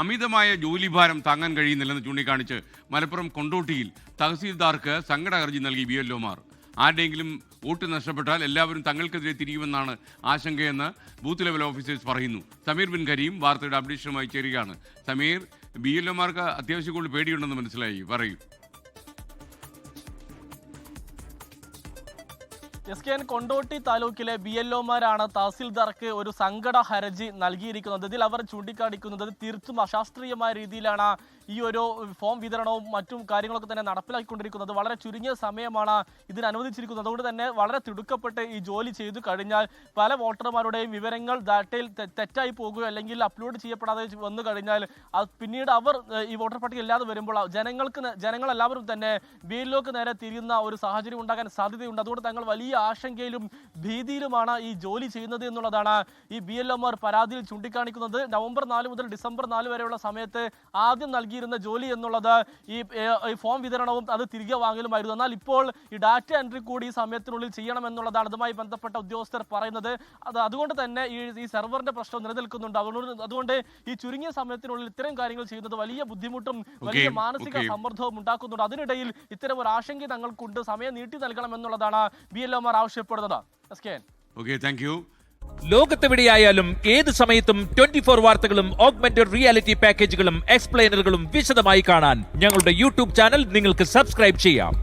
അമിതമായ ജോലിഭാരം താങ്ങാൻ കഴിയുന്നില്ലെന്ന് ചൂണ്ടിക്കാണിച്ച് മലപ്പുറം കൊണ്ടോട്ടിയിൽ തഹസീൽദാർക്ക് സങ്കട ഹർജി നൽകി BLOമാർ. ആരുടെയെങ്കിലും വോട്ട് നഷ്ടപ്പെട്ടാൽ എല്ലാവരും തങ്ങൾക്കെതിരെ തിരിയുമെന്നാണ് ആശങ്കയെന്ന് ബൂത്ത് ലെവൽ ഓഫീസേഴ്സ് പറയുന്നു. സമീർ ബിൻ കരീം വാർത്തയുടെ അപ്ഡേഷനുമായി ചേരുകയാണ്. സമീർ, BLOമാർക്ക് അത്യാവശ്യം കൂടുതൽ പേടിയുണ്ടെന്ന് മനസ്സിലായി, പറയൂ. SKN കൊണ്ടോട്ടി താലൂക്കിലെ BLOമാരാണ് തഹസിൽദാർക്ക് ഒരു സങ്കട ഹർജി നൽകിയിരിക്കുന്നത്. ഇതിൽ അവർ ചൂണ്ടിക്കാണിക്കുന്നത് തീർത്തും അശാസ്ത്രീയമായ രീതിയിലാണ് ഈ ഒരു ഫോം വിതരണവും മറ്റും കാര്യങ്ങളൊക്കെ തന്നെ നടപ്പിലാക്കിക്കൊണ്ടിരിക്കുന്നത്. വളരെ ചുരുങ്ങിയ സമയമാണ് ഇതിന് അനുവദിച്ചിരിക്കുന്നത്. അതുകൊണ്ട് തന്നെ വളരെ തിടുക്കപ്പെട്ട് ഈ ജോലി ചെയ്തു കഴിഞ്ഞാൽ പല വോട്ടർമാരുടെയും വിവരങ്ങൾ ഡാറ്റയിൽ തെറ്റായി പോകുകയോ അല്ലെങ്കിൽ അപ്ലോഡ് ചെയ്യപ്പെടാതെ വന്നു കഴിഞ്ഞാൽ പിന്നീട് അവർ ഈ വോട്ടർ പട്ടിക ഇല്ലാതെ വരുമ്പോൾ ജനങ്ങളെല്ലാവരും തന്നെ BLOക്ക് നേരെ തിരിയുന്ന ഒരു സാഹചര്യം ഉണ്ടാകാൻ സാധ്യതയുണ്ട്. അതുകൊണ്ട് തങ്ങൾ വലിയ ആശങ്കയിലും ഭീതിയിലുമാണ് ഈ ജോലി ചെയ്യുന്നത് എന്നുള്ളതാണ് ഈ BLOമാർ പരാതിയിൽ ചൂണ്ടിക്കാണിക്കുന്നത്. നവംബർ 4 മുതൽ ഡിസംബർ 4 വരെയുള്ള സമയത്ത് ആദ്യം നൽകിയിരുന്ന ജോലി എന്നുള്ളത് ഈ ഫോം വിതരണവും അത് തിരികെ വാങ്ങലുമായിരുന്നു. എന്നാൽ ഇപ്പോൾ ഈ ഡാറ്റ എൻട്രി കൂടി ഈ സമയത്തിനുള്ളിൽ ചെയ്യണമെന്നുള്ളതാണ് അതുമായി ബന്ധപ്പെട്ട ഉദ്യോഗസ്ഥർ പറയുന്നത്. അതുകൊണ്ട് തന്നെ ഈ സെർവറിന്റെ പ്രശ്നം നിലനിൽക്കുന്നുണ്ട്. അതുകൊണ്ട് ഈ ചുരുങ്ങിയ സമയത്തിനുള്ളിൽ ഇത്തരം കാര്യങ്ങൾ ചെയ്യുന്നത് വലിയ ബുദ്ധിമുട്ടും വലിയ മാനസിക സമ്മർദ്ദവും ഉണ്ടാക്കുന്നുണ്ട്. അതിനിടയിൽ ഇത്തരം ഒരു ആശങ്ക തങ്ങൾക്കുണ്ട്, സമയം നീട്ടി നൽകണം എന്നുള്ളതാണ് BLOമാർ ആവശ്യപ്പെടുന്നത്. ലോകത്തെവിടെയായാലും ഏത് സമയത്തും 24 വാർത്തകളും ഓഗ്മെന്റഡ് റിയാലിറ്റി പാക്കേജുകളും എക്സ്പ്ലെയിനറുകളും വിശദമായി കാണാൻ ഞങ്ങളുടെ YouTube ചാനൽ നിങ്ങൾക്ക് സബ്സ്ക്രൈബ് ചെയ്യാം.